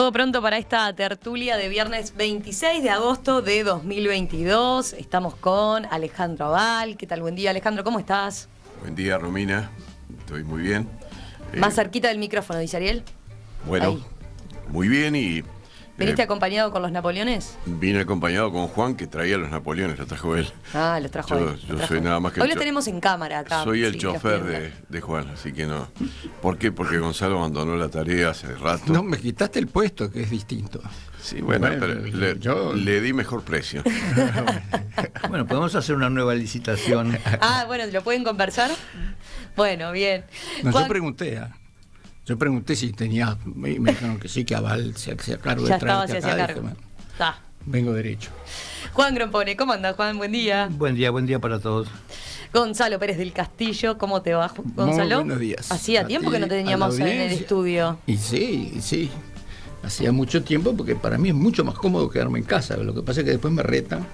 Todo pronto para esta tertulia de viernes 26 de agosto de 2022. Estamos con Alejandro Abal. ¿Qué tal? Buen día, Alejandro. ¿Cómo estás? Buen día, Romina. Estoy muy bien. Más cerquita del micrófono, dice Ariel. Bueno, ahí. Muy bien y... ¿Viniste acompañado con los Napoleones? Vine acompañado con Juan, que traía los Napoleones, los trajo él. Ah, los trajo él. Yo soy nada más que Hoy lo tenemos en cámara acá. Soy el sí, chofer de Juan, así que no. ¿Por qué? Porque Gonzalo abandonó la tarea hace rato. No, me quitaste el puesto, que es distinto. Sí, bueno, pero le di mejor precio. Bueno, podemos hacer una nueva licitación. Ah, bueno, ¿lo pueden conversar? Bueno, bien. No, yo pregunté si tenía, me dijeron que sí, que Abal se hacía cargo de traerte acá. Cargo. Dije, vengo derecho. Juan Grompone, ¿cómo andas, Juan? Buen día. Buen día para todos. Gonzalo Pérez del Castillo, ¿cómo te va, Gonzalo? Muy buenos días. Hacía tiempo que no te teníamos en el estudio. Y sí. Hacía mucho tiempo, porque para mí es mucho más cómodo quedarme en casa. Lo que pasa es que después me retan.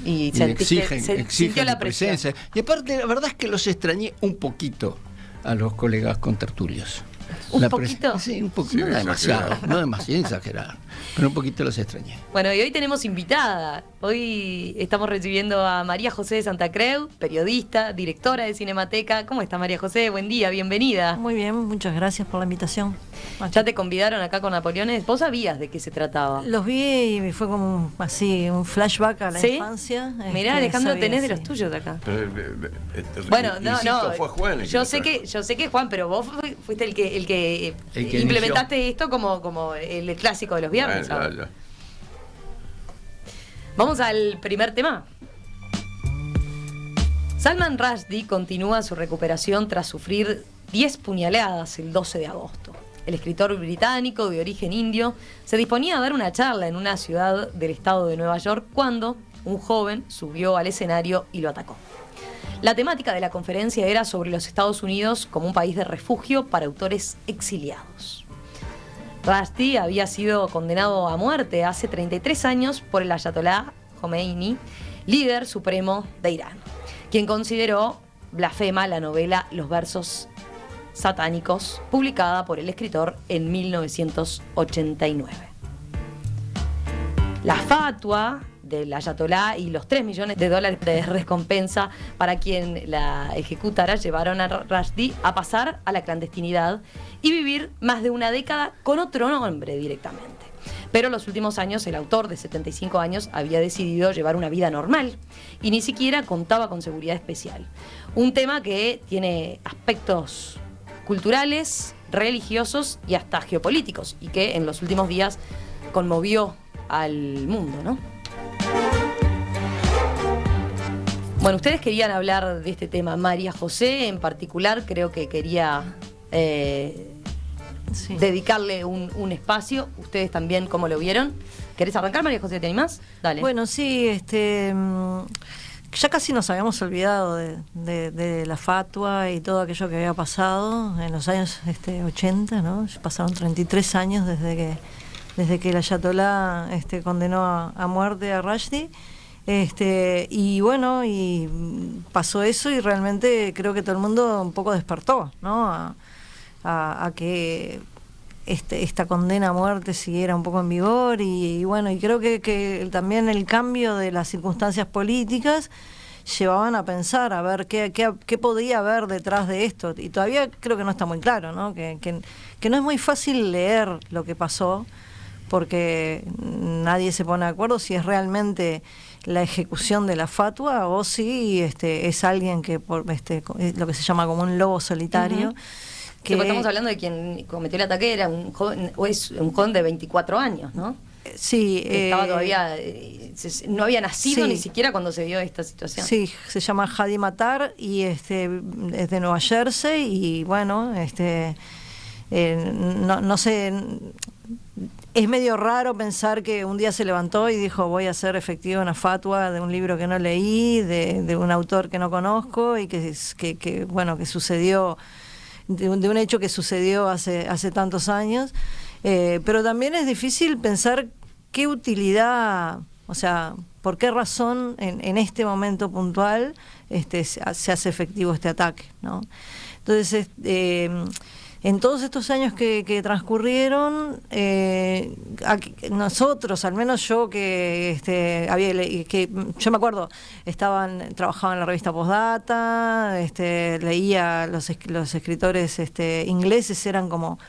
Y exigen la presencia. Y aparte, la verdad es que los extrañé un poquito a los colegas contertulios. ¿Un poquito? Sí, un poquito. No demasiado, no demasiado exagerado. Pero un poquito los extrañé. Bueno, y hoy tenemos invitada. Hoy estamos recibiendo a María José de Santa Creu, periodista, directora de Cinemateca. ¿Cómo está, María José? Buen día, bienvenida. Muy bien, muchas gracias por la invitación. ¿Ya te convidaron acá con Napoleones? ¿Vos sabías de qué se trataba? Los vi y fue como así un flashback a la infancia. Mirá, Alejandro, tenés de los tuyos acá. Bueno, no. Fue Juan yo sé que Juan, pero vos fuiste el que implementaste inició esto como el clásico de los viernes. Ya. Vamos al primer tema. Salman Rushdie continúa su recuperación tras sufrir 10 puñaladas el 12 de agosto. El escritor británico de origen indio se disponía a dar una charla en una ciudad del estado de Nueva York cuando un joven subió al escenario y lo atacó. La temática de la conferencia era sobre los Estados Unidos como un país de refugio para autores exiliados. Rushdie había sido condenado a muerte hace 33 años por el ayatolá Khomeini, líder supremo de Irán, quien consideró blasfema la novela Los versos satánicos, publicada por el escritor en 1989. La fatua del ayatolá y los $3 millones de recompensa para quien la ejecutara llevaron a Rushdie a pasar a la clandestinidad y vivir más de una década con otro nombre directamente. Pero en los últimos años el autor de 75 años había decidido llevar una vida normal y ni siquiera contaba con seguridad especial. Un tema que tiene aspectos culturales, religiosos y hasta geopolíticos, y que en los últimos días conmovió al mundo, ¿no? Bueno, ustedes querían hablar de este tema. María José, en particular, creo que quería dedicarle un espacio. Ustedes también, ¿cómo lo vieron? ¿Querés arrancar, María José? ¿Te animás? Dale. Bueno, sí, ya casi nos habíamos olvidado de la fatua y todo aquello que había pasado en los años 80, ¿no? Pasaron 33 años desde que el ayatolá condenó a muerte a Rushdie. Y bueno, y pasó eso y realmente creo que todo el mundo un poco despertó, ¿no? A que esta condena a muerte siguiera un poco en vigor y bueno, y creo que también el cambio de las circunstancias políticas llevaban a pensar, a ver qué podía haber detrás de esto, y todavía creo que no está muy claro, ¿no? Que no es muy fácil leer lo que pasó, porque nadie se pone de acuerdo si es realmente la ejecución de la fatua o si es alguien que por lo que se llama como un lobo solitario. Uh-huh. Que estamos hablando de quien cometió el ataque, era un joven, o es un joven de 24 años, ¿no? Sí. Estaba todavía, no había nacido ni siquiera cuando se dio esta situación. Sí, se llama Hadi Matar y es de Nueva Jersey y bueno, no sé, es medio raro pensar que un día se levantó y dijo voy a hacer efectiva una fatua de un libro que no leí, de un autor que no conozco y que sucedió, de un hecho que sucedió hace tantos años, pero también es difícil pensar qué utilidad, o sea, por qué razón en este momento puntual se hace efectivo este ataque, ¿no? Entonces, en todos estos años que transcurrieron, nosotros, al menos yo que yo me acuerdo, trabajaba en la revista Postdata, leía los escritores ingleses, eran como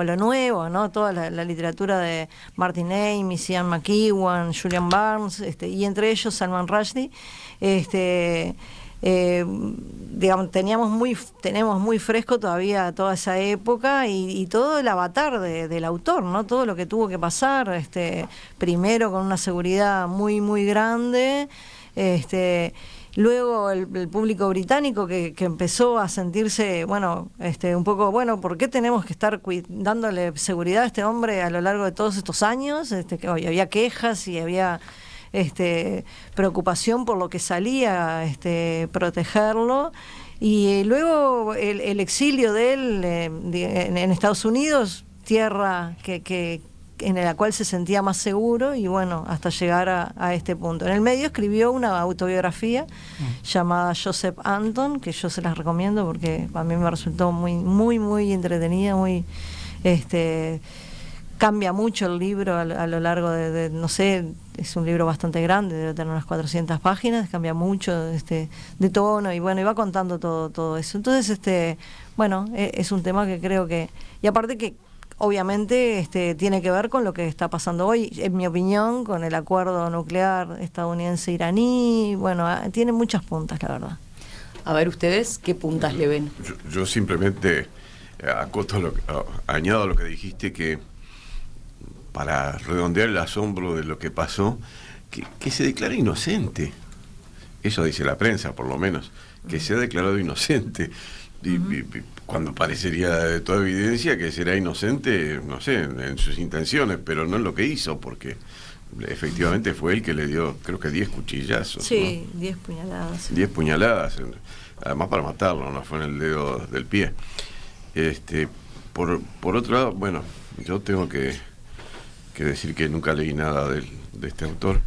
lo nuevo, ¿no? Toda la literatura de Martin Amis, Ian McEwan, Julian Barnes, y entre ellos Salman Rushdie, digamos, tenemos muy fresco todavía toda esa época y todo el avatar del autor, ¿no? Todo lo que tuvo que pasar, primero con una seguridad muy, muy grande, luego el público británico que empezó a sentirse, un poco, ¿por qué tenemos que estar dándole seguridad a este hombre a lo largo de todos estos años? Que hoy había quejas y había preocupación por lo que salía, protegerlo. Y luego el exilio de él en Estados Unidos, tierra que en la cual se sentía más seguro, y hasta llegar a este punto. En el medio escribió una autobiografía llamada Joseph Anton, que yo se las recomiendo porque a mí me resultó muy, muy, muy entretenida, muy cambia mucho el libro a lo largo de no sé, es un libro bastante grande, debe tener unas 400 páginas, cambia mucho de tono y va contando todo eso. Entonces, es un tema que creo que, y aparte que obviamente tiene que ver con lo que está pasando hoy, en mi opinión, con el acuerdo nuclear estadounidense-iraní, tiene muchas puntas, la verdad. A ver, ustedes, ¿qué puntas le ven? Yo simplemente añado lo que dijiste, que para redondear el asombro de lo que pasó, que se declara inocente. Eso dice la prensa, por lo menos, que se ha declarado inocente. Y cuando parecería de toda evidencia que será inocente, no sé, en sus intenciones, pero no en lo que hizo, porque efectivamente fue él que le dio, creo que 10 cuchillazos. Sí, ¿no? 10 puñaladas. 10 puñaladas, además para matarlo, no fue en el dedo del pie. Por otro lado, yo tengo que decir que nunca leí nada de este autor.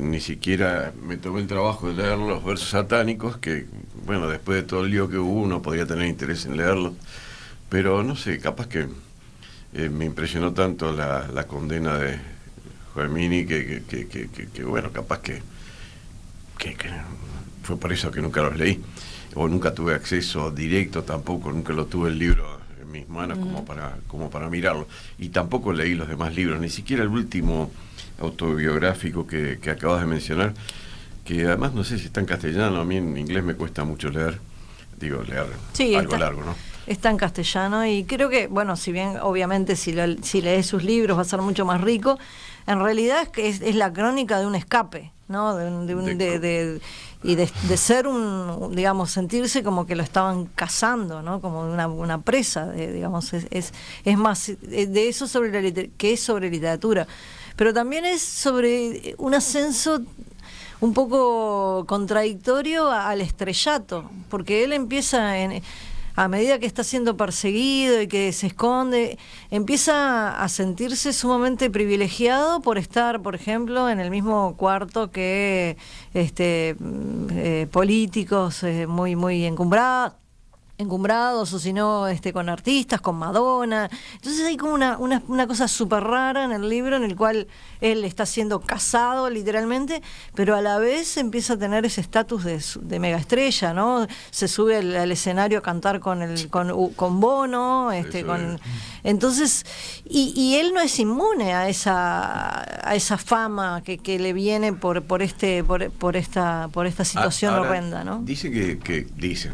Ni siquiera me tomé el trabajo de leer los versos satánicos, que, después de todo el lío que hubo, uno podría tener interés en leerlos. Pero no sé, capaz que me impresionó tanto la condena de Khomeini que capaz que fue por eso que nunca los leí. O nunca tuve acceso directo tampoco, nunca lo tuve el libro en mis manos como para mirarlo. Y tampoco leí los demás libros, ni siquiera el último autobiográfico que acabas de mencionar, que además no sé si está en castellano. A mí en inglés me cuesta mucho leer sí, algo largo, ¿no? Está en castellano y creo que, si bien obviamente si lees sus libros va a ser mucho más rico, en realidad es que es la crónica de un escape, ¿no? De ser digamos, sentirse como que lo estaban cazando, ¿no? Como una presa, digamos, es más de eso que es sobre literatura. Pero también es sobre un ascenso un poco contradictorio al estrellato, porque él empieza a medida que está siendo perseguido y que se esconde, empieza a sentirse sumamente privilegiado por estar, por ejemplo, en el mismo cuarto que políticos muy, muy encumbrados, o si no con artistas, con Madonna. Entonces hay como una cosa súper rara en el libro, en el cual él está siendo cazado literalmente, pero a la vez empieza a tener ese estatus de mega estrella, ¿no? Se sube al escenario a cantar con Bono, entonces, y él no es inmune a esa fama que le viene por esta situación horrenda, ¿no? Dicen que dicen.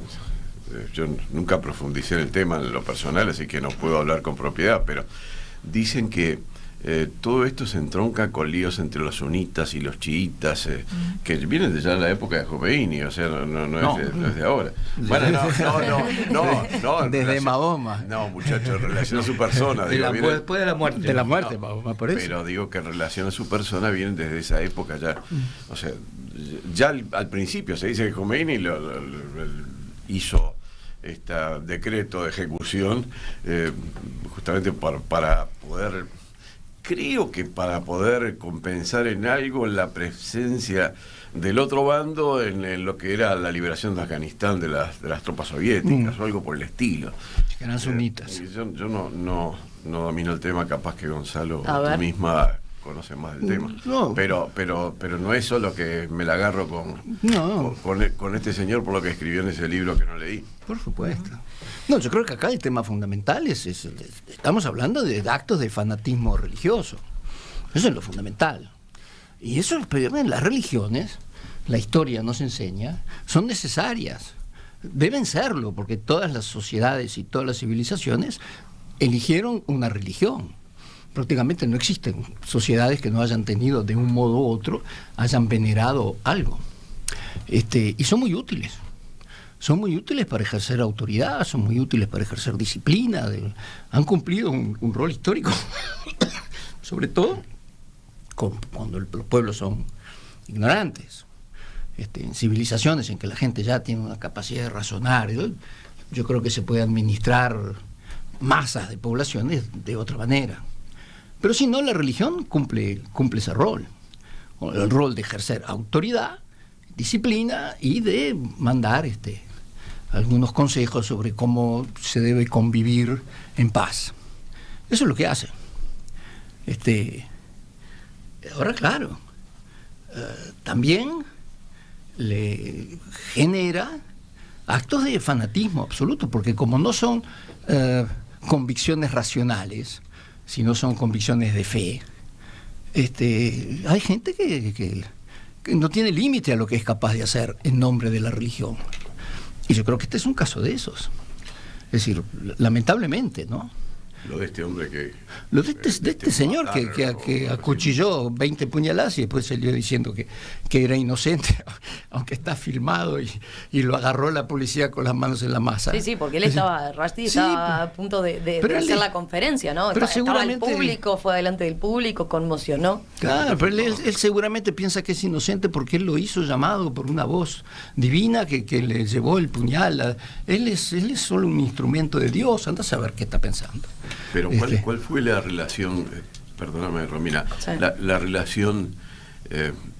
Yo nunca profundicé en el tema en lo personal, así que no puedo hablar con propiedad, pero dicen que todo esto se entronca con líos entre los sunitas y los chiitas, que vienen de ya la época de Khomeini, o sea, no es de ahora. Bueno, no. Desde Mahoma. No, muchachos, en relación a su persona. Después de la muerte. De la muerte, Mahoma, por eso. Pero digo que en relación a su persona vienen desde esa época ya. O sea, ya al principio se dice que Khomeini hizo este decreto de ejecución justamente para poder, creo que para poder compensar en algo la presencia del otro bando en lo que era la liberación de Afganistán de las tropas soviéticas o algo por el estilo. Que eran sunitas. Yo no domino el tema, capaz que Gonzalo A ver. tú misma conoce más del tema. No. Pero no es solo que me la agarro con este señor por lo que escribió en ese libro que no leí. Por supuesto. No, yo creo que acá el tema fundamental estamos hablando de actos de fanatismo religioso. Eso es lo fundamental. Y eso, pero en las religiones, la historia nos enseña, son necesarias. Deben serlo, porque todas las sociedades y todas las civilizaciones eligieron una religión. Prácticamente no existen sociedades que no hayan tenido de un modo u otro, hayan venerado algo. Y son muy útiles. Son muy útiles para ejercer autoridad, son muy útiles para ejercer disciplina. Han cumplido un rol histórico, sobre todo cuando los pueblos son ignorantes. En civilizaciones en que la gente ya tiene una capacidad de razonar, yo creo que se puede administrar masas de poblaciones de otra manera. Pero si no, la religión cumple ese rol, el rol de ejercer autoridad, disciplina y de mandar algunos consejos sobre cómo se debe convivir en paz. Eso es lo que hace. Ahora, claro, también le genera actos de fanatismo absoluto, porque como no son convicciones racionales, sino son convicciones de fe, hay gente que no tiene límite a lo que es capaz de hacer en nombre de la religión. Y yo creo que este es un caso de esos. Es decir, lamentablemente, ¿no? Lo de este hombre que... Lo de este señor que acuchilló 20 puñaladas y después salió diciendo que era inocente, aunque está filmado y lo agarró la policía con las manos en la masa. Sí, porque él estaba, Rushdie estaba a punto de hacer la conferencia, ¿no? Pero estaba el público, fue delante del público, conmocionó. Claro, pero él seguramente piensa que es inocente porque él lo hizo llamado por una voz divina que le llevó el puñal. Él es solo un instrumento de Dios, anda a saber qué está pensando. Pero ¿cuál fue la relación, perdóname Romina, sí, la relación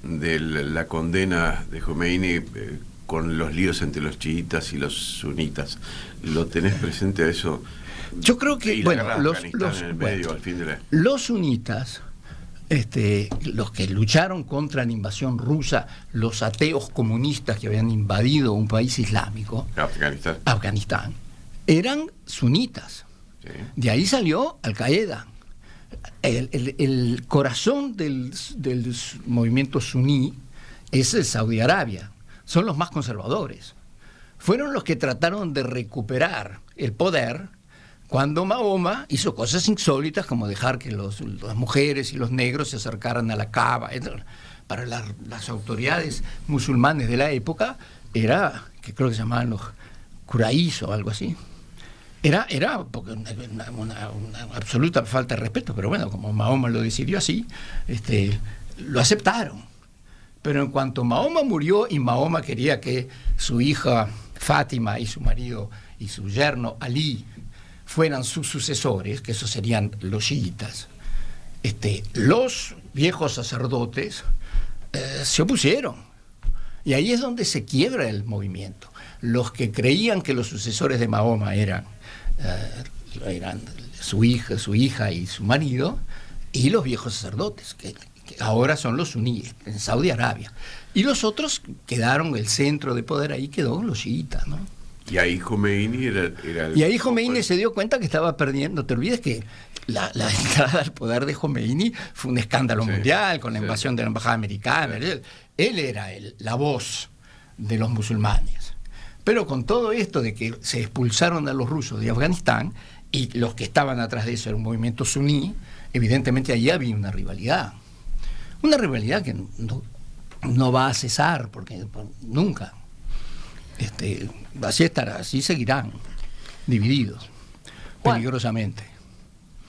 de la condena de Jomeini con los líos entre los chiitas y los sunitas? ¿Lo tenés presente a eso? Yo creo que, bueno, los sunitas, los que lucharon contra la invasión rusa, los ateos comunistas que habían invadido un país islámico, Afganistán, eran sunitas. Sí. De ahí salió Al-Qaeda. El corazón del movimiento suní es el Saudi Arabia. Son los más conservadores. Fueron los que trataron de recuperar el poder cuando Mahoma hizo cosas insólitas como dejar que las mujeres y los negros se acercaran a la Kaaba. Para las autoridades musulmanes de la época era, que creo que se llamaban los Quraysh o algo así. Era porque una absoluta falta de respeto, pero bueno, como Mahoma lo decidió así, lo aceptaron. Pero en cuanto Mahoma murió y Mahoma quería que su hija Fátima y su marido y su yerno Ali fueran sus sucesores, que esos serían los chiitas, los viejos sacerdotes se opusieron. Y ahí es donde se quiebra el movimiento. Los que creían que los sucesores de Mahoma eran su hija y su marido, y los viejos sacerdotes, que ahora son los suníes, en Saudi Arabia. Y los otros quedaron, el centro de poder ahí quedó los chiitas, ¿no? Y ahí Jomeini Y ahí Jomeini se dio cuenta que estaba perdiendo. Te olvides que la entrada al poder de Jomeini fue un escándalo mundial, con la invasión de la embajada americana. Sí. Él era la voz de los musulmanes. Pero con todo esto de que se expulsaron a los rusos de Afganistán y los que estaban atrás de eso era un movimiento suní, evidentemente allí había una rivalidad. Una rivalidad que no va a cesar, porque nunca. Así estará, así seguirán, divididos, Juan, peligrosamente.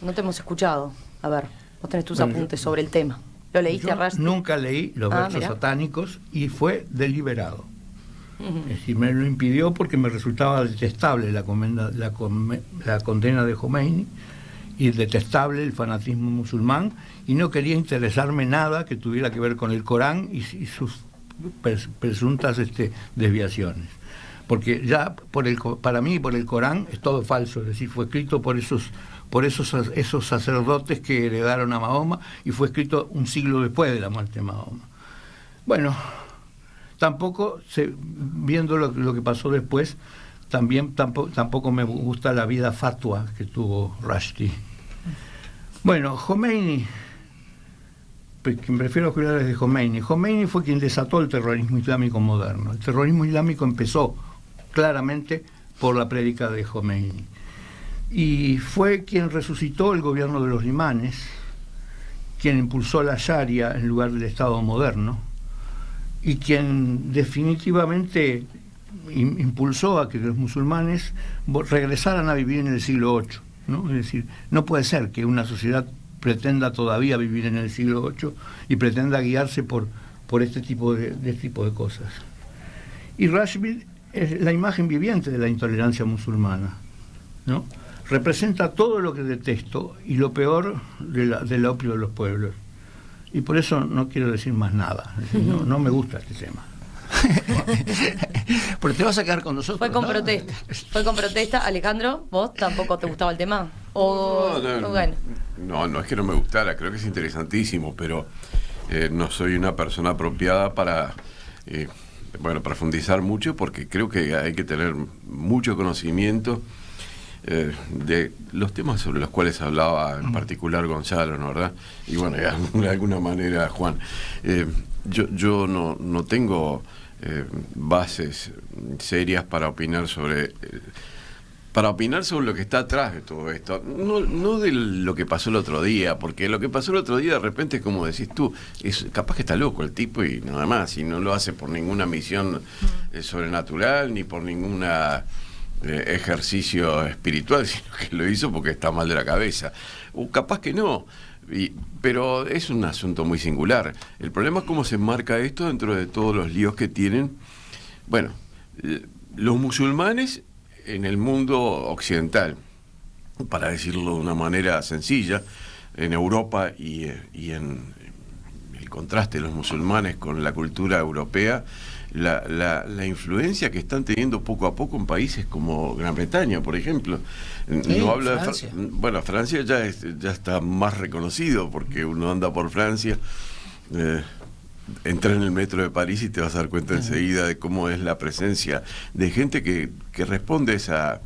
No te hemos escuchado. A ver, vos tenés tus apuntes sobre el tema. ¿Lo leíste a Rushdie? Nunca leí los versos satánicos y fue deliberado. Es decir, me lo impidió porque me resultaba detestable la condena de Jomeini y detestable el fanatismo musulmán, y no quería interesarme nada que tuviera que ver con el Corán y sus presuntas desviaciones. Porque ya para mí por el Corán es todo falso, es decir, fue escrito por esos sacerdotes que heredaron a Mahoma, y fue escrito un siglo después de la muerte de Mahoma. Bueno, tampoco, viendo lo que pasó después, tampoco me gusta la vida fatua que tuvo Rushdie. Bueno, Khomeini, prefiero hablar de Khomeini. Khomeini fue quien desató el terrorismo islámico moderno. El terrorismo islámico empezó claramente por la prédica de Khomeini. Y fue quien resucitó el gobierno de los imanes, quien impulsó la Sharia en lugar del Estado moderno, y quien definitivamente impulsó a que los musulmanes regresaran a vivir en el siglo VIII, ¿no? Es decir, no puede ser que una sociedad pretenda todavía vivir en el siglo VIII y pretenda guiarse por este tipo de cosas. Y Rushdie es la imagen viviente de la intolerancia musulmana, ¿no? Representa todo lo que detesto y lo peor del opio de los pueblos. Y por eso no quiero decir más nada. No me gusta este tema. Porque te vas a quedar con nosotros. Fue con protesta. Fue con protesta. Alejandro, ¿vos tampoco te gustaba el tema? Bueno. No es que no me gustara, creo que es interesantísimo, pero no soy una persona apropiada para profundizar mucho, porque creo que hay que tener mucho conocimiento de los temas sobre los cuales hablaba en particular Gonzalo, ¿no, verdad? Y bueno, de alguna manera Juan, yo no tengo bases serias para opinar sobre lo que está atrás de todo esto, no de lo que pasó el otro día, porque lo que pasó el otro día de repente es como decís tú, es capaz que está loco el tipo y nada más, y no lo hace por ninguna misión sobrenatural ni por ninguna ejercicio espiritual, sino que lo hizo porque está mal de la cabeza, o capaz que no, pero es un asunto muy singular. El problema es cómo se enmarca esto dentro de todos los líos que tienen, bueno, los musulmanes en el mundo occidental, para decirlo de una manera sencilla, en Europa y en el contraste de los musulmanes con la cultura europea, la influencia que están teniendo poco a poco en países como Gran Bretaña, por ejemplo. Sí, no habla Francia. Francia ya está más reconocido, porque uno anda por Francia, entra en el metro de París y te vas a dar cuenta enseguida de cómo es la presencia de gente que responde a esa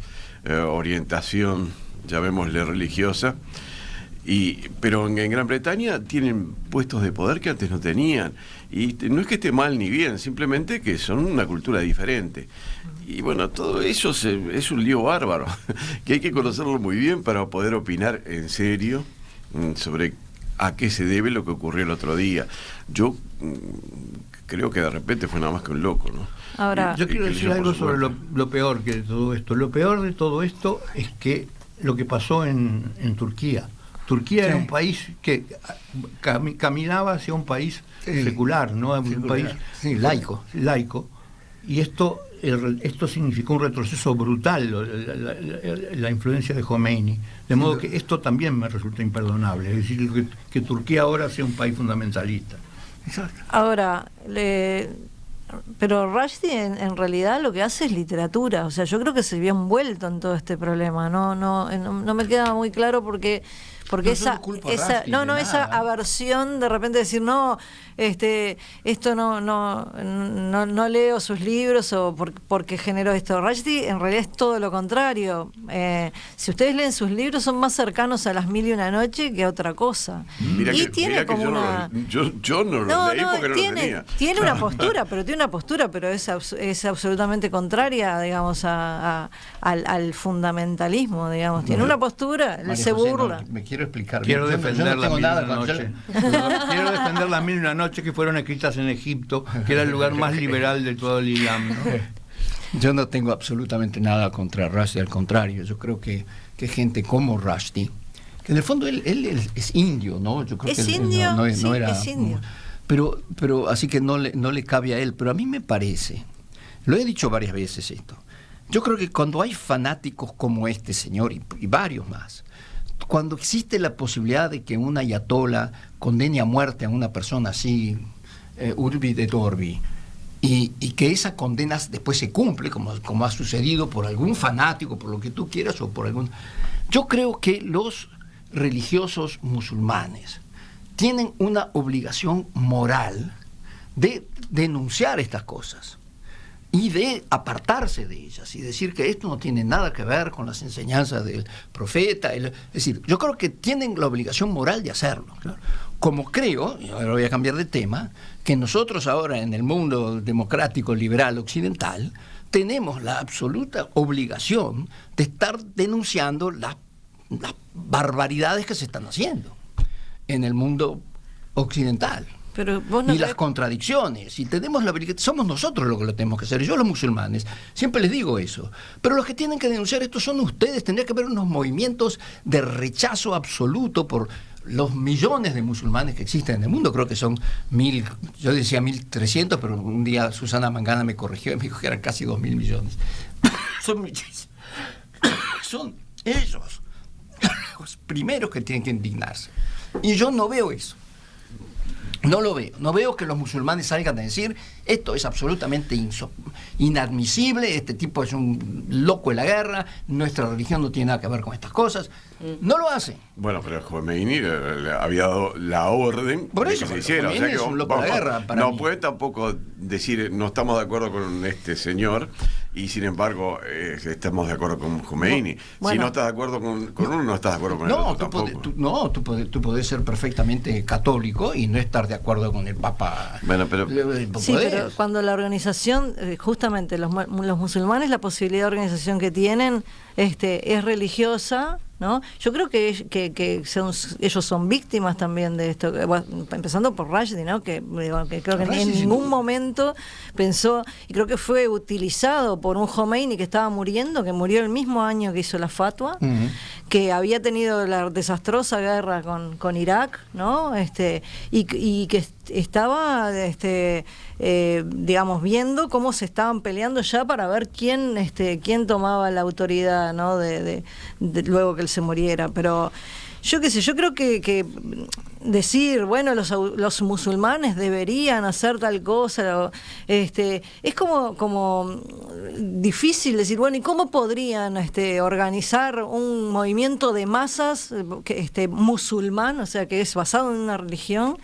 orientación, llamémosle religiosa, pero en Gran Bretaña tienen puestos de poder que antes no tenían, y no es que esté mal ni bien, simplemente que son una cultura diferente. Y bueno, todo eso es un lío bárbaro, que hay que conocerlo muy bien para poder opinar en serio sobre a qué se debe lo que ocurrió el otro día. Yo creo que de repente fue nada más que un loco, ¿no? Ahora, yo quiero decir algo sobre lo peor que de todo esto. Lo peor de todo esto es que lo que pasó en Turquía. Turquía era un país que caminaba hacia un país secular, ¿no? Un país laico. Y esto significó un retroceso brutal, la influencia de Khomeini. De modo que esto también me resulta imperdonable. Es decir, que Turquía ahora sea un país fundamentalista. Exacto. Ahora, pero Rushdie en realidad lo que hace es literatura. O sea, yo creo que se vio envuelto en todo este problema. No me queda muy claro porque esa aversión de repente decir esto no leo sus libros o porque generó esto. Rushdie en realidad es todo lo contrario. Si ustedes leen sus libros son más cercanos a Las Mil y una noche que a otra cosa. Yo no lo leí porque no lo tenía. Tiene una postura, pero es absolutamente contraria, digamos, al fundamentalismo, digamos. Tiene una postura, él se burla. Me quiero explicar. Quiero defender Las Mil y una noche. Quiero defender Las Mil y una noche que fueron escritas en Egipto, que era el lugar más liberal de todo el Islam, ¿no? Yo no tengo absolutamente nada contra Rushdie, al contrario. Yo creo que gente como Rushdie, que en el fondo él es indio, ¿no? Yo creo es que indio, no sí, era, es indio. Pero así que no le cabe a él. Pero a mí me parece, lo he dicho varias veces esto, yo creo que cuando hay fanáticos como este señor y varios más, cuando existe la posibilidad de que un ayatollah condene a muerte a una persona así, urbi et orbi, y que esa condena después se cumple, como ha sucedido por algún fanático, por lo que tú quieras, o por algún... Yo creo que los religiosos musulmanes tienen una obligación moral de denunciar estas cosas y de apartarse de ellas y decir que esto no tiene nada que ver con las enseñanzas del profeta. Es decir, yo creo que tienen la obligación moral de hacerlo. Claro. Como creo, y ahora voy a cambiar de tema, que nosotros ahora en el mundo democrático liberal occidental tenemos la absoluta obligación de estar denunciando las barbaridades que se están haciendo en el mundo occidental. Pero vos no y las contradicciones, y tenemos la obligación, somos nosotros los que lo tenemos que hacer. Yo, los musulmanes, siempre les digo eso, pero los que tienen que denunciar esto son ustedes. Tendría que haber unos movimientos de rechazo absoluto por los millones de musulmanes que existen en el mundo. Creo que son 1.000, yo decía 1.300, pero un día Susana Mangana me corrigió y me dijo que eran casi 2.000 millones. Son muchísimos. Son ellos los primeros que tienen que indignarse, y yo no veo eso. No lo veo. No veo que los musulmanes salgan a decir esto es absolutamente inadmisible, este tipo es un loco de la guerra, nuestra religión no tiene nada que ver con estas cosas. No lo hacen. Bueno, pero Khomeini le había dado la orden por eso, de que se hiciera. O sea que es un loco de la guerra para no mí. puede tampoco decir no estamos de acuerdo con este señor y sin embargo estamos de acuerdo con Khomeini. Bueno. Si no estás de acuerdo con uno, no estás de acuerdo con el otro tampoco. Tú podés ser perfectamente católico y no estar de acuerdo con el Papa. Bueno, pero... Sí, pero cuando la organización, justamente los musulmanes, la posibilidad de organización que tienen es religiosa, ¿no? Yo creo que ellos son víctimas también de esto, empezando por Rushdie, ¿no? que creo que en ningún momento pensó, y creo que fue utilizado por un Khomeini que estaba muriendo, que murió el mismo año que hizo la fatwa, que había tenido la desastrosa guerra con Irak, ¿no? Y que estaba digamos viendo cómo se estaban peleando ya para ver quién tomaba la autoridad, ¿no? de luego que él se muriera. Pero yo qué sé, yo creo que decir, bueno, los musulmanes deberían hacer tal cosa, es como difícil decir, bueno, ¿y cómo podrían organizar un movimiento de masas musulmán, o sea, que es basado en una religión?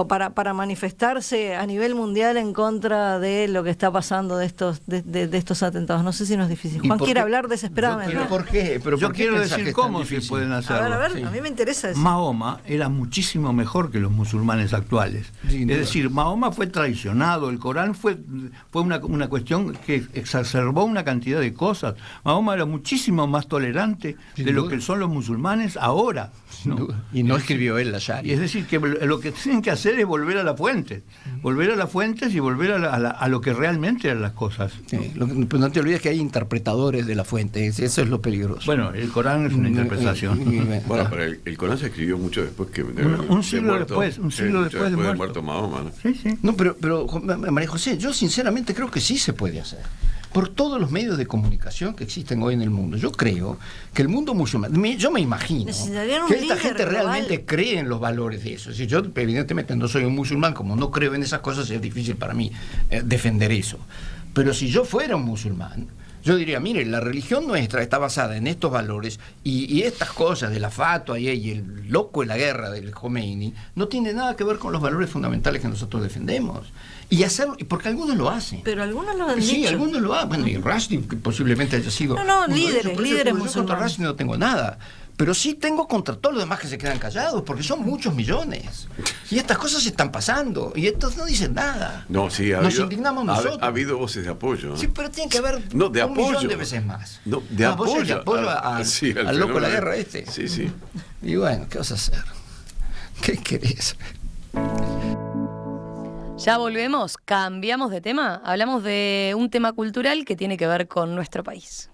Para manifestarse a nivel mundial en contra de lo que está pasando de estos atentados. No sé si no es difícil. Juan quiere hablar desesperadamente. ¿Pero por qué? Yo quiero decir cómo se pueden hacerlo. A ver, a mí me interesa eso. Mahoma era muchísimo mejor que los musulmanes actuales. Es decir, Mahoma fue traicionado, el Corán fue una cuestión que exacerbó una cantidad de cosas. Mahoma era muchísimo más tolerante de lo que son los musulmanes ahora. ¿No? Y no escribió él la Sharia. Es decir, que lo que tienen que hacer es volver a la fuente, volver a las fuentes y volver a lo que realmente eran las cosas. Sí, pero no te olvides que hay interpretadores de la fuente, eso es lo peligroso. Bueno, el Corán es una interpretación. Bueno, pero el Corán se escribió mucho después que un siglo después de muerto Mahoma, ¿no? Sí. No, pero María José, yo sinceramente creo que sí se puede hacer. Por todos los medios de comunicación que existen hoy en el mundo. Yo creo que el mundo musulmán, yo me imagino que esta gente realmente cree en los valores de eso. Si yo evidentemente no soy un musulmán, como no creo en esas cosas, es difícil para mí defender eso. Pero si yo fuera un musulmán, yo diría, mire, la religión nuestra está basada en estos valores y estas cosas de la fatwa y el loco de la guerra del Khomeini no tiene nada que ver con los valores fundamentales que nosotros defendemos. Y hacerlo, porque algunos lo hacen. Pero algunos lo han dicho. Sí, algunos lo hacen. Bueno, y Rushdie posiblemente haya sido... líderes musulmanes. Yo contra Rushdie no tengo nada. Pero sí tengo contra todos los demás que se quedan callados, porque son muchos millones. Y estas cosas están pasando, y estos no dicen nada. No, sí, nos indignamos nosotros. Ha habido voces de apoyo, ¿no? Sí, pero tiene que haber de millón de veces más. No, de apoyo. Al loco de la guerra Sí. Y bueno, ¿qué vas a hacer? ¿Qué querés? Ya volvemos, cambiamos de tema, hablamos de un tema cultural que tiene que ver con nuestro país.